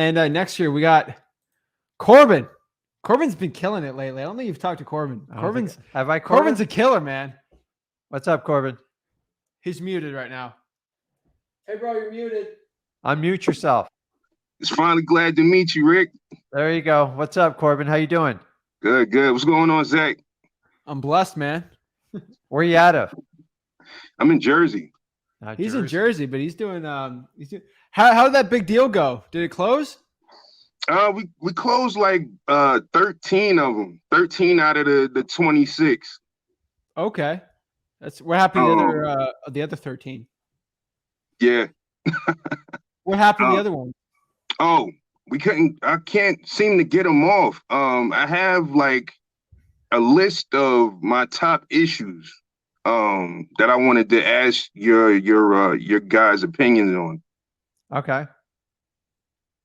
And next year we got Corbin. Corbin's been killing it lately. I don't think you've talked to Corbin. Corbin's a killer, man. What's up, Corbin? He's muted right now. Hey, bro, you're muted. Unmute yourself. It's finally glad to meet you, Rick. There you go. What's up, Corbin? How you doing? Good, good. What's going on, Zach? I'm blessed, man. Where you out of? I'm in Jersey. He's in Jersey, but he's doing how did that big deal go? Did it close? We closed like 13 of them. 13 out of the 26. Okay. We're happy the other 13. Yeah. What happened to the other one? Oh, I can't seem to get them off. I have like a list of my top issues that I wanted to ask your guys' opinions on. Okay.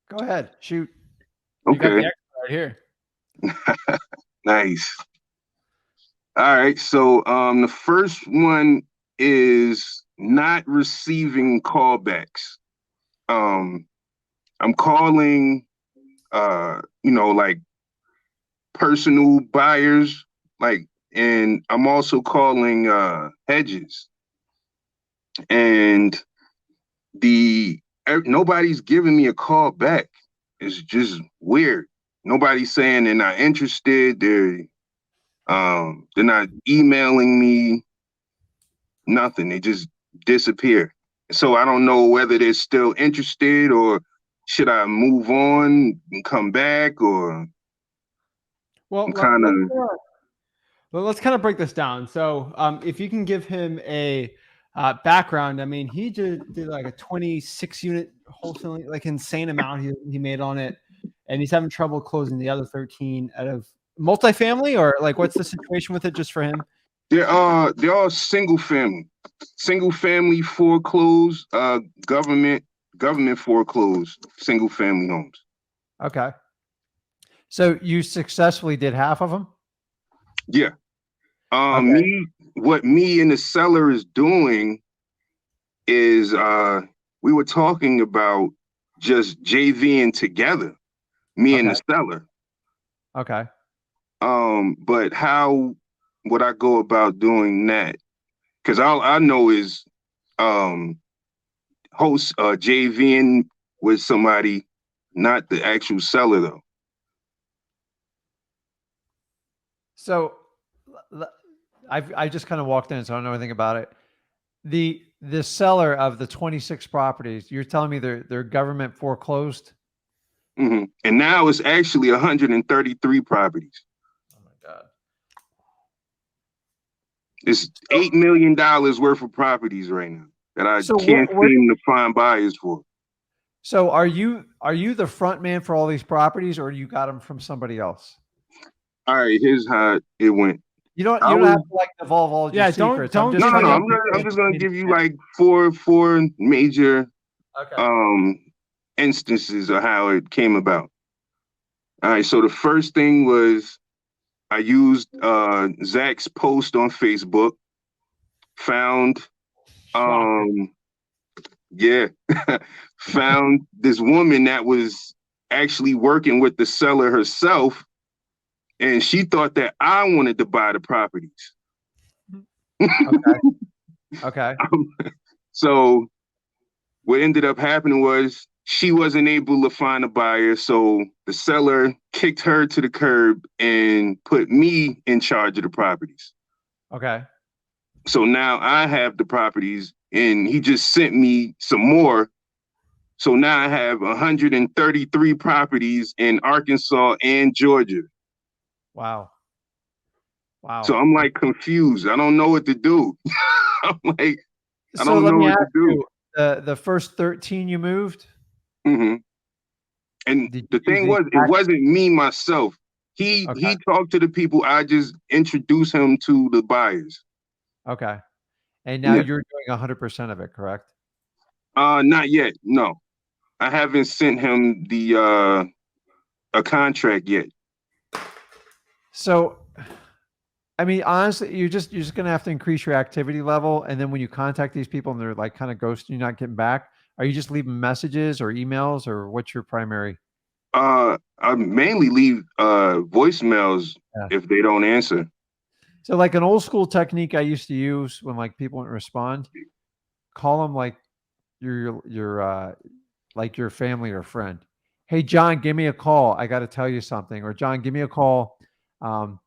Go ahead. Shoot. You got the expert right here. Nice. All right. So the first one is not receiving callbacks. I'm calling like personal buyers, and I'm also calling hedges. And nobody's giving me a call back. It's just weird. Nobody's saying they're not interested. They're not emailing me. Nothing. They just disappear. So I don't know whether they're still interested or should I move on and come back or. Well, let's kind of break this down. So if you can give him a background, I mean, he just did like a 26 unit wholesaling, like insane amount he made on it. And he's having trouble closing the other 13 out of multifamily, or like, what's the situation with it just for him? They're all single family foreclosed, government foreclosed single family homes. Okay. So you successfully did half of them? Yeah. Okay. What me and the seller is doing is we were talking about just JVing together, me and the seller. Okay. But how would I go about doing that? Because all I know is JVing with somebody, not the actual seller though. So I just kind of walked in, so I don't know anything about it. The seller of the 26 properties, you're telling me they're government foreclosed? Mm-hmm. And now it's actually 133 properties. Oh my God. It's $8 million worth of properties right now that I can't seem to find buyers for. So are you the front man for all these properties, or you got them from somebody else? All right, here's how it went. You don't have to like divulge all your secrets. No. I'm just gonna give you like four major instances of how it came about. All right, so the first thing was I used Zach's post on Facebook, found found this woman that was actually working with the seller herself. And she thought that I wanted to buy the properties. Okay. So what ended up happening was she wasn't able to find a buyer. So the seller kicked her to the curb and put me in charge of the properties. Okay. So now I have the properties and he just sent me some more. So now I have 133 properties in Arkansas and Georgia. Wow. So I'm like confused. I don't know what to do. I'm like, I don't know what to do. The first 13 you moved? Mm-hmm. And the thing was, it wasn't me myself. He talked to the people. I just introduced him to the buyers. Okay. And now you're doing 100% of it, correct? Not yet. No, I haven't sent him a contract yet. So, I mean, honestly, you're just going to have to increase your activity level. And then when you contact these people and they're like kind of ghosting you, not getting back, are you just leaving messages or emails, or what's your primary? I mainly leave voicemails Yeah. if they don't answer. So like an old school technique I used to use when like people wouldn't respond, call them like your like your family or friend. Hey John, give me a call. I got to tell you something. Or John, give me a call. Um,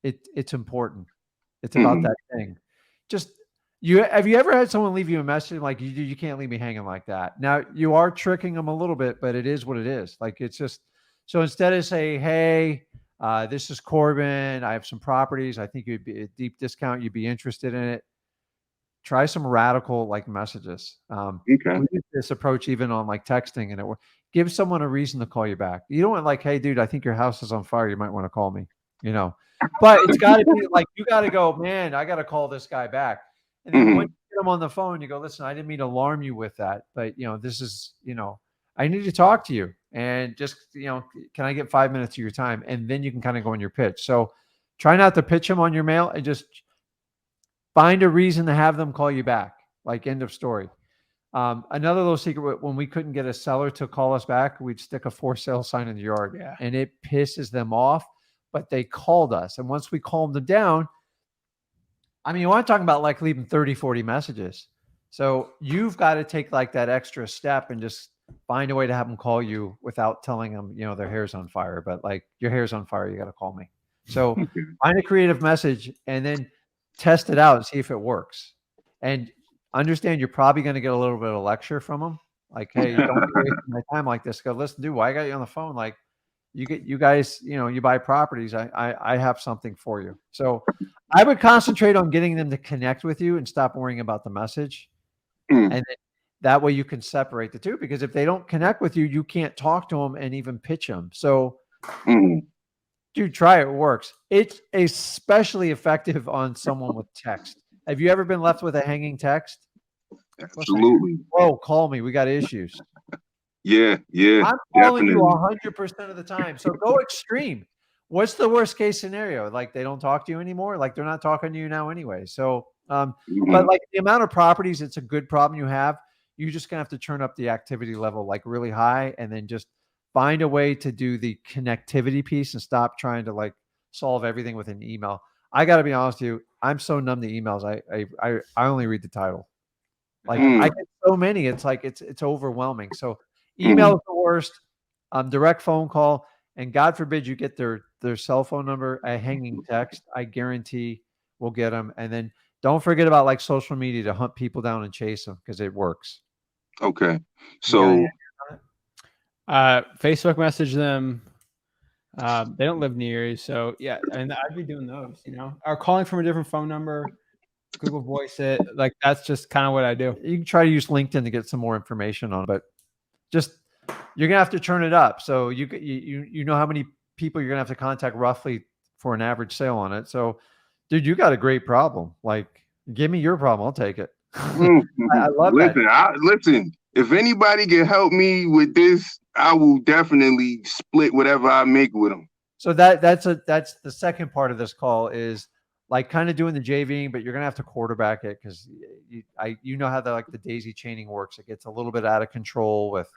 it's important. It's about Mhm. that thing. Just have you ever had someone leave you a message like you can't leave me hanging like that? Now you are tricking them a little bit, but it is what it is. Like it's just so instead of say, hey, this is Corbin. I have some properties. I think you'd be a deep discount. You'd be interested in it. Try some radical like messages. Okay. We use this approach even on like texting, and give someone a reason to call you back. You don't want like, hey, dude, I think your house is on fire. You might want to call me. You know, but it's got to be like you got to go, man. I got to call this guy back, and then when Mhm. you get him on the phone, you go, listen, I didn't mean to alarm you with that, but this is I need to talk to you, and just can I get 5 minutes of your time, and then you can kind of go in your pitch. So try not to pitch him on your mail, and just find a reason to have them call you back. Like end of story. Another little secret: when we couldn't get a seller to call us back, we'd stick a for sale sign in the yard, Yeah. and it pisses them off. But they called us, and once we calmed them down, I mean, you want to talk about like leaving 30, 40 messages. So you've got to take like that extra step and just find a way to have them call you without telling them, their hair's on fire. But like your hair's on fire, you got to call me. So Okay. find a creative message and then test it out and see if it works. And understand you're probably going to get a little bit of lecture from them. Like, hey, don't be wasting my time like this. Go, listen, dude, why I got you on the phone? Like, you guys, you buy properties. I have something for you. So I would concentrate on getting them to connect with you and stop worrying about the message. Mm. And then that way you can separate the two, because if they don't connect with you, you can't talk to them and even pitch them. So Mhm. dude, try it. It works. It's especially effective on someone with text. Have you ever been left with a hanging text? Absolutely. Oh, call me. We got issues. Yeah. Yeah. I'm calling you Definitely. 100% of the time. So go extreme. What's the worst case scenario? Like they don't talk to you anymore? Like they're not talking to you now anyway. So, but Mhm. like the amount of properties, it's a good problem you have. You're just gonna have to turn up the activity level like really high, and then just find a way to do the connectivity piece and stop trying to like solve everything with an email. I got to be honest with you. I'm so numb to emails. I only read the title. Like I Mm. get so many, it's like it's overwhelming. So email Mhm. is the worst. Direct phone call, and God forbid you get their cell phone number, a hanging text. I guarantee we'll get them. And then don't forget about like social media to hunt people down and chase them, because it works. Okay. You got any So ideas on it? Facebook message them. They don't live near you, so yeah, and I'd be doing those, or calling from a different phone number, Google Voice it. Like that's just kind of what I do. You can try to use LinkedIn to get some more information on it, but just you're gonna have to turn it up. So you know how many people you're gonna have to contact roughly for an average sale on it. So, dude, you got a great problem. Like, give me your problem, I'll take it. I love that. listen. If anybody can help me with this, I will definitely split whatever I make with them. So that's the second part of this call is like kind of doing the JVing, but you're gonna have to quarterback it, because you know how the daisy chaining works. It gets a little bit out of control with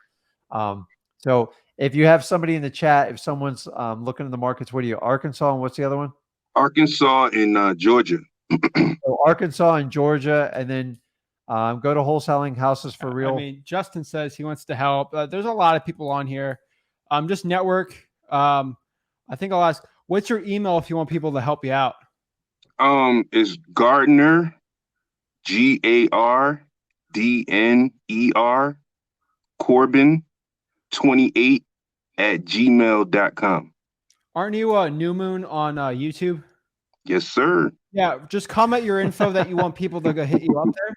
so if you have somebody in the chat, if someone's looking in the markets, what are you, Arkansas, and what's the other one? Arkansas and Georgia. So Arkansas and Georgia, and then go to Wholesaling Houses for Real. I mean, Justin says he wants to help. There's a lot of people on here. Just network. I think I'll ask, what's your email if you want people to help you out? Is Gardner, GARDNER, Corbin 28 at gmail.com. Aren't you New Moon on YouTube? Yes, sir. Yeah, just comment your info that you want people to go hit you up there.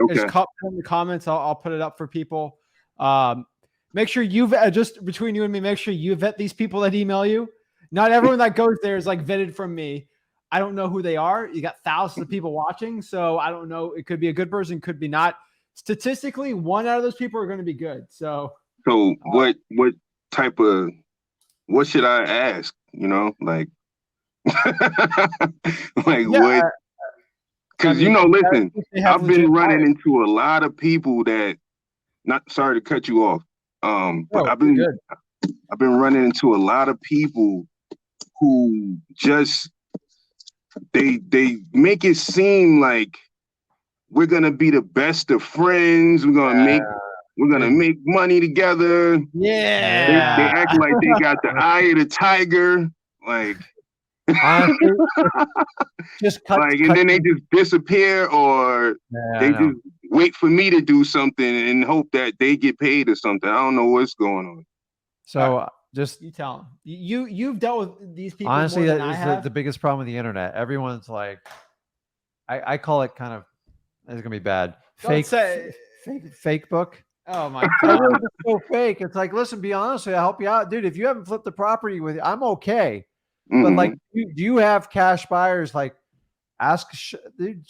Just Okay. comment in the comments. I'll put it up for people. Make sure just between you and me, make sure you vet these people that email you. Not everyone that goes there is like vetted from me. I don't know who they are. You got thousands of people watching, so I don't know. It could be a good person, could be not. Statistically, one out of those people are going to be good. So what should I ask? Like like yeah, what? Because listen, I've been running into a lot of people that. Not sorry to cut you off. But No, I've been good. I've been running into a lot of people who just they make it seem like we're gonna be the best of friends. We're gonna make money together. They act like they got the eye of the tiger. Like, honestly, just cut. Like, and then they just disappear, or they just wait for me to do something and hope that they get paid or something. I don't know what's going on. So just you tell them. You've dealt with these people. Honestly, more than that I have. is the biggest problem with the internet. Everyone's like, I call it kind of. It's gonna be bad. Fake book. Oh my god, it's so fake. It's like, listen, be honest with you, I'll help you out, dude. If you haven't flipped the property with you, I'm okay. But like, do you have cash buyers? Like, ask, dude,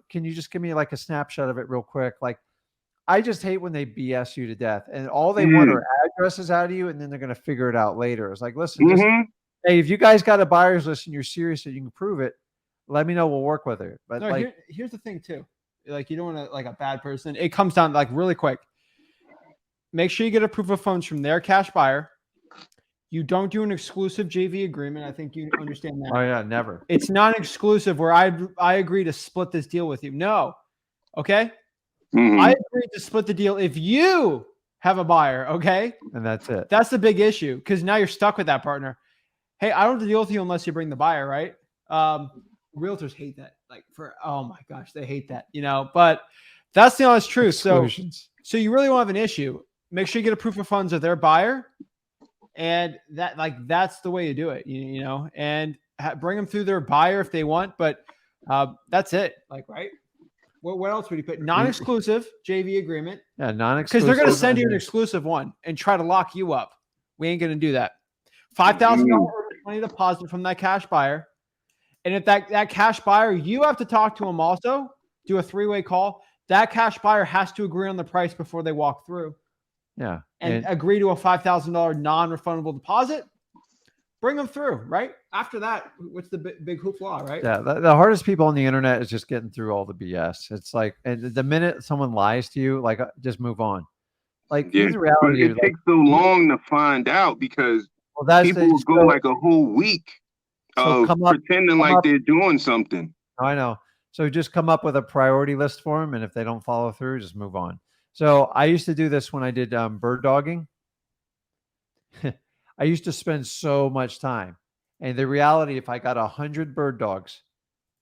can you just give me like a snapshot of it real quick? Like, I just hate when they BS you to death, and all they want are addresses out of you, and then they're gonna figure it out later. It's like, listen, just, hey, if you guys got a buyer's list and you're serious that you can prove it, let me know. We'll work with it. But no, here's the thing too. Like, you don't want to like a bad person. It comes down like really quick. Make sure you get a proof of funds from their cash buyer. You don't do an exclusive JV agreement. I think you understand that. Oh yeah, never. It's not exclusive where I agree to split this deal with you. No. Okay. I agree to split the deal if you have a buyer. Okay. And that's it. That's the big issue, because now you're stuck with that partner. Hey, I don't have to deal with you unless you bring the buyer, right? Realtors hate that. Like, oh my gosh, they hate that, but that's the honest truth. So you really won't have an issue. Make sure you get a proof of funds of their buyer, and that's the way you do it, and bring them through their buyer if they want, but that's it. Like, right. What else would you put? Non-exclusive JV agreement. Yeah, non-exclusive. Because they're going to send you an exclusive one and try to lock you up. We ain't going to do that. $5,000 money deposit from that cash buyer. And if that cash buyer, you have to talk to them also, do a 3-way call. That cash buyer has to agree on the price before they walk through. Yeah. And agree to a $5,000 non-refundable deposit. Bring them through, right? After that, what's the big hoopla, right? Yeah. The hardest people on the internet is just getting through all the BS. It's like, and the minute someone lies to you, like, just move on. Like, the reality, it takes so long to find out, because people will go like a whole week of pretending like they're doing something. I know. So just come up with a priority list for them, and if they don't follow through, just move on. So I used to do this when I did bird dogging. I used to spend so much time, and the reality, if I got 100 bird dogs,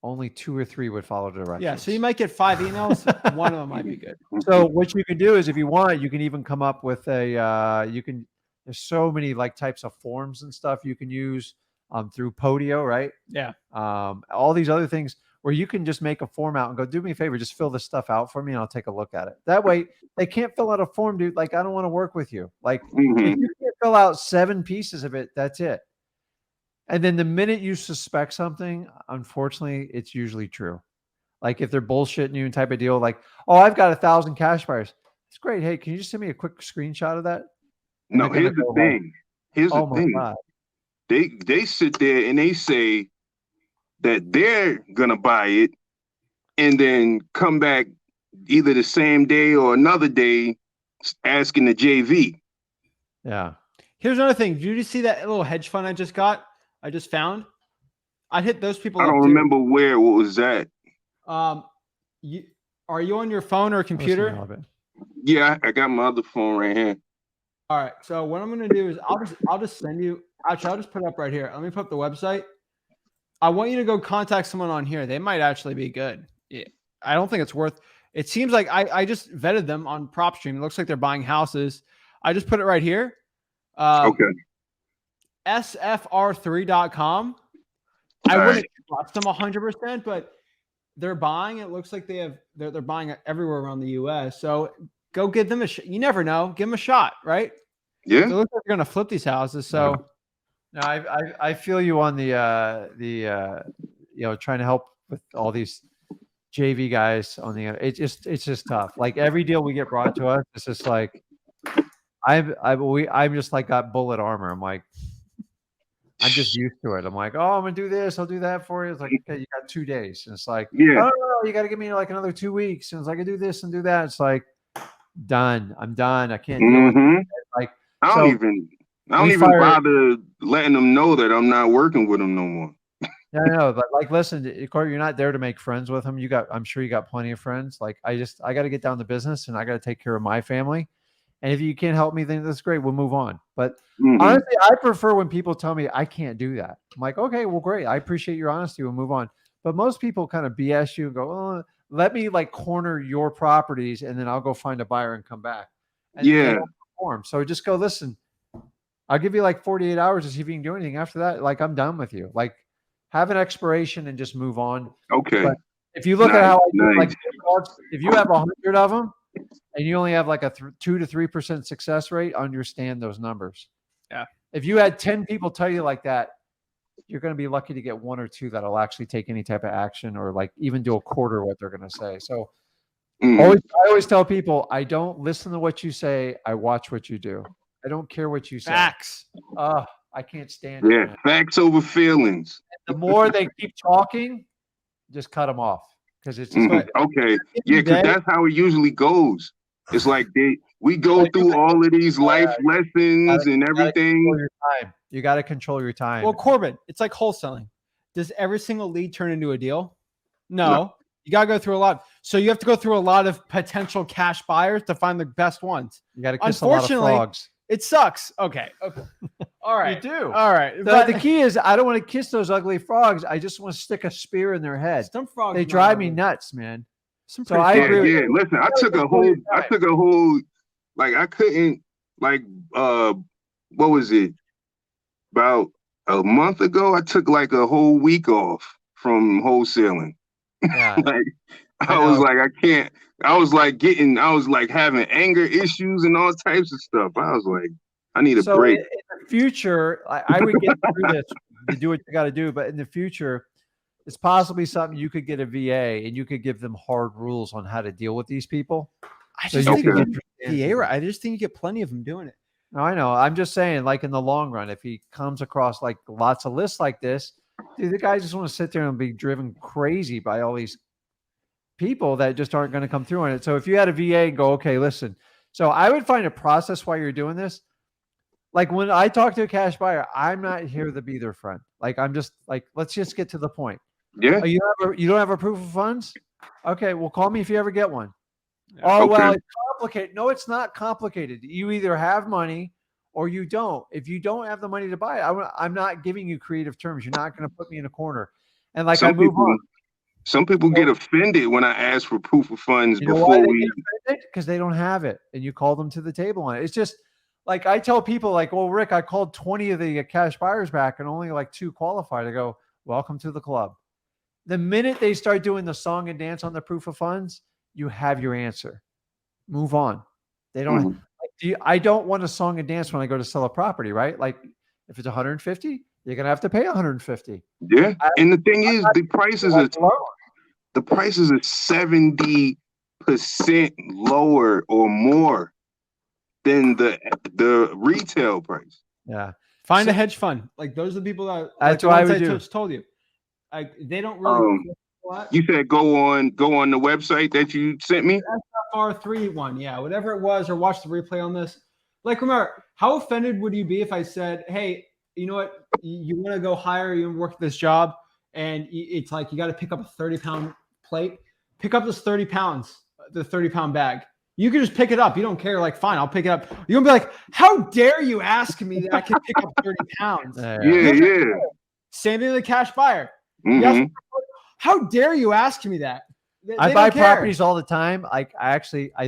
only 2 or 3 would follow directions. Yeah, so you might get 5 emails. One of them might be good. So what you can do is, if you want, you can even come up with there's so many like types of forms and stuff you can use through Podio, right? Yeah. All these other things where you can just make a form out and go, do me a favor, just fill this stuff out for me, and I'll take a look at it. That way they can't fill out a form, dude. Like, I don't want to work with you. Like, if you can't fill out 7 pieces of it, that's it. And then the minute you suspect something, unfortunately, it's usually true. Like, if they're bullshitting you and type of deal, like, oh, I've got 1,000 cash buyers. It's great. Hey, can you just send me a quick screenshot of that? No, here's the thing. Here's the thing. God. They sit there and they say that they're gonna buy it, and then come back either the same day or another day asking the JV. Yeah. Here's another thing. Did you see that little hedge fund I just found? I hit those people. I don't remember what was that. Are you on your phone or computer? Yeah, I got my other phone right here. All right. So what I'm gonna do is I'll just send you. Actually, I'll just put it up right here. Let me put up the website. I want you to go contact someone on here. They might actually be good. Yeah. I don't think it's worth. It seems like I just vetted them on PropStream. It looks like they're buying houses. I just put it right here. Okay. SFR3.com. I wouldn't trust them 100%, but they're buying. It looks like they're buying everywhere around the U.S. So go give them a shot. You never know. Give them a shot, right? Yeah. So it looks like they're going to flip these houses. So no, I feel you on the trying to help with all these JV guys on the. It's just tough. Like, every deal we get brought to us, it's just like I'm just like got bullet armor. I'm like, I'm just used to it. I'm like, oh, I'm gonna do this, I'll do that for you. It's like, okay, you got 2 days. And it's like, yeah, oh, you got to give me like another 2 weeks. And it's like, I do this and do that. It's like, done. I'm done. I can't deal with it. Like, I don't even I don't even bother letting them know that I'm not working with them no more. Yeah, I know, but like, listen, Corey, you're not there to make friends with them. I'm sure you got plenty of friends. Like, I got to get down to business and I got to take care of my family. And if you can't help me, then that's great. We'll move on. But honestly, I prefer when people tell me I can't do that. I'm like, okay, well, great. I appreciate your honesty. We'll move on. But most people kind of BS you and go, oh, let me like corner your properties and then I'll go find a buyer and come back. And then they don't perform. So just go, listen, I'll give you like 48 hours to see if you can do anything. After that, like, I'm done with you. Like, have an expiration and just move on. Okay. But if you look at how I do, like, if you have 100 of them and you only have like a 2 to 3% success rate, understand those numbers. Yeah. If you had 10 people tell you like that, you're going to be lucky to get 1 or 2 that'll actually take any type of action or like even do a quarter of what they're going to say. So I always tell people, I don't listen to what you say. I watch what you do. I don't care what you say. Facts. I can't stand it. Yeah, facts over feelings. And the more they keep talking, just cut them off because it's just okay. Yeah, because that's how it usually goes. It's like we go through all of these life lessons and everything. You got to control your time. Well, Corbin, it's like wholesaling. Does every single lead turn into a deal? No. You got to go through a lot. So you have to go through a lot of potential cash buyers to find the best ones. You got to kiss a lot of frogs. It sucks. Okay. All right. You do. All right. But the key is I don't want to kiss those ugly frogs. I just want to stick a spear in their head. Some frogs. They drive me nuts, man. So I agree. Yeah. Listen, I took a whole, like, I couldn't, like, what was it? About a month ago, I took like a whole week off from wholesaling. Yeah. Like, I was like, I can't. I was like having anger issues and all types of stuff. I was like, I need a break. In the future, I would get through this. You do what you got to do, but in the future, it's possibly something you could get a VA and you could give them hard rules on how to deal with these people. I just think you get plenty of them doing it. No, I know. I'm just saying, like, in the long run, if he comes across like lots of lists like this, dude, the guys just want to sit there and be driven crazy by all these people that just aren't going to come through on it. So if you had a VA and go, okay, listen. So I would find a process while you're doing this. Like, when I talk to a cash buyer, I'm not here to be their friend. Like, I'm just like, let's just get to the point. Yeah. You don't have a proof of funds? Okay, well, call me if you ever get one. Yeah. Oh, well, it's complicated. No, it's not complicated. You either have money or you don't. If you don't have the money to buy it, I'm not giving you creative terms. You're not going to put me in a corner. And like, I move on. Some people get offended when I ask for proof of funds because they don't have it, and you call them to the table on it. It's just like, I tell people, like, well, Rick, I called 20 of the cash buyers back and only like 2 qualified. I go, welcome to the club. The minute they start doing the song and dance on the proof of funds, you have your answer. Move on. They don't. I don't want a song and dance when I go to sell a property, right? Like, if it's 150, you're gonna have to pay 150. Yeah, and the thing is, the prices are 70% lower or more than the retail price. Yeah, find a hedge fund. Like, those are the people that. That's what I would do. Told you. They don't really. You said go on the website that you sent me. R3 one, yeah, whatever it was, or watch the replay on this. Like, remember, how offended would you be if I said, hey, you know what, you want to go higher, you want to work this job, and it's like you got to pick up a 30-pound plate, pick up this 30 pounds, the 30-pound bag. You can just pick it up. You don't care. Like, fine, I'll pick it up. You're gonna be like, how dare you ask me that I can pick up 30 pounds? Yeah. Same thing with the cash buyer. Yes, how dare you ask me that? I buy properties all the time. I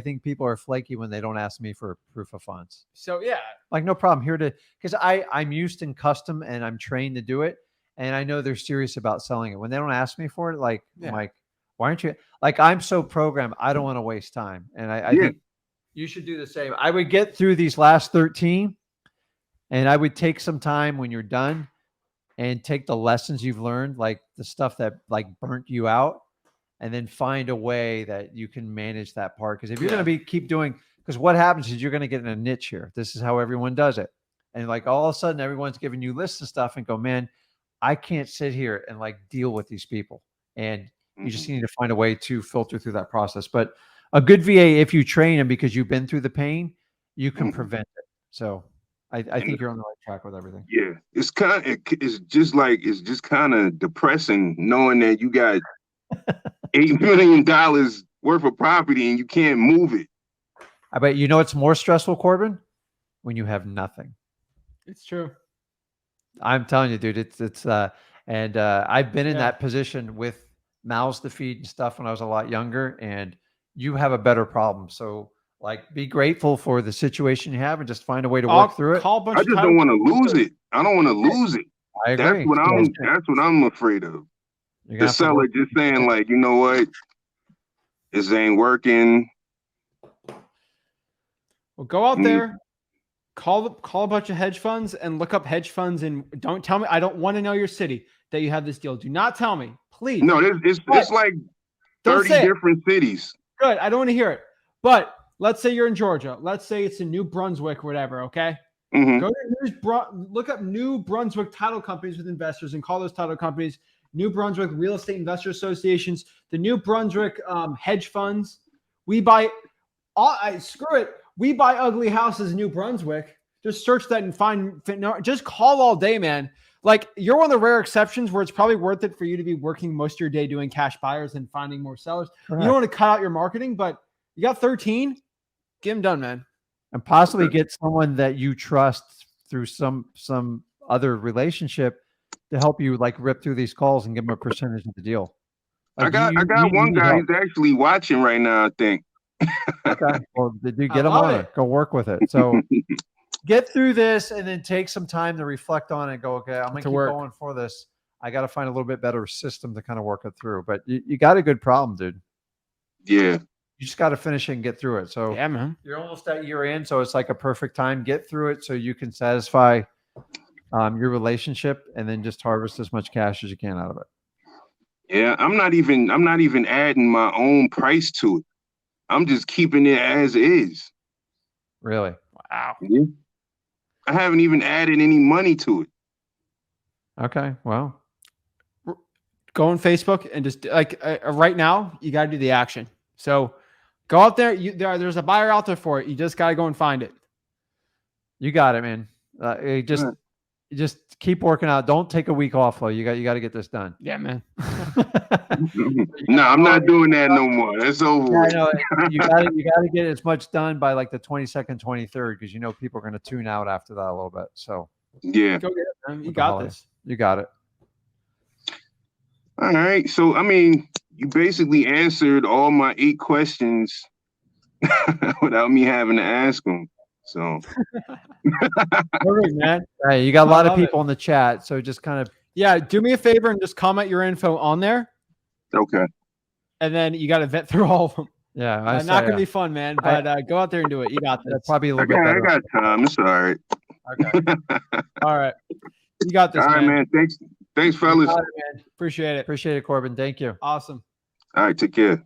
think people are flaky when they don't ask me for proof of funds. So yeah, like, no problem here because I'm used in custom and I'm trained to do it. And I know they're serious about selling it. When they don't ask me for it, like, I'm like, why aren't you? Like, I'm so programmed. I don't want to waste time. And I think you should do the same. I would get through these last 13 and I would take some time when you're done and take the lessons you've learned, like the stuff that like burnt you out, and then find a way that you can manage that part. Because if you're going to keep doing, because what happens is you're going to get in a niche here. This is how everyone does it. And like, all of a sudden everyone's giving you lists of stuff and go, man, I can't sit here and like deal with these people. And you just need to find a way to filter through that process. But a good VA, if you train them because you've been through the pain, you can prevent it. So I think you're on the right track with everything. Yeah, it's just kind of depressing knowing that you got $8 million worth of property and you can't move it. I bet you know it's more stressful, Corbin, when you have nothing. It's true. I'm telling you, dude, and I've been in that position with mouths to feed and stuff when I was a lot younger, and you have a better problem. So like, be grateful for the situation you have and just find a way to work through it. I just don't want to lose it. I don't want to lose it. I agree. That's what I'm afraid of. The seller just saying like, you know what, this ain't working. Well, go out there, call a bunch of hedge funds and look up hedge funds, and don't tell me, I don't want to know your city that you have this deal. Do not tell me, please. No, it's like 30 different cities. Good. I don't want to hear it. But let's say you're in Georgia. Let's say it's in New Brunswick or whatever, okay? Go to look up New Brunswick title companies with investors and call those title companies New Brunswick Real Estate Investor Associations, the New Brunswick hedge funds. We buy ugly houses in New Brunswick. Just search that and just call all day, man. Like, you're one of the rare exceptions where it's probably worth it for you to be working most of your day doing cash buyers and finding more sellers. Correct. You don't want to cut out your marketing, but you got 13, get them done, man. And possibly get someone that you trust through some other relationship to help you like rip through these calls and give them a percentage of the deal. Like, I got one guy who's actually watching right now, I think. Okay. Well, did you get him on it? Go work with it. So get through this and then take some time to reflect on it and go, okay, I'm going to keep going for this. I got to find a little bit better system to kind of work it through. But you got a good problem, dude. Yeah. You just got to finish it and get through it. So yeah, man, you're almost at year end. So it's like a perfect time. Get through it so you can satisfy your relationship and then just harvest as much cash as you can out of it. Yeah. I'm not even adding my own price to it. I'm just keeping it as is. Really? Wow. Yeah. I haven't even added any money to it. Okay. Well, go on Facebook and just like right now, you got to do the action. So go out there. There's a buyer out there for it. You just got to go and find it. You got it, man. You just keep working out. Don't take a week off though. You got to get this done. Yeah, man. No, I'm not doing that no more. That's over. Yeah, you got to get as much done by like the 22nd, 23rd, because you know people are going to tune out after that a little bit. So yeah, go get it, man. You got this. You got it. All right. So I mean, you basically answered all my 8 questions without me having to ask them. So, perfect, man. Hey, you got a lot of people in the chat, so just kind of do me a favor and just comment your info on there. Okay. And then you got to vet through all of them. Yeah, not gonna be fun, man. But go out there and do it. You got this. Probably a little bit better. I got time. It's all right. Okay. All right. You got this. All right, man. Thanks, fellas. Appreciate it. Appreciate it, Corbin. Thank you. Awesome. All right. Take care.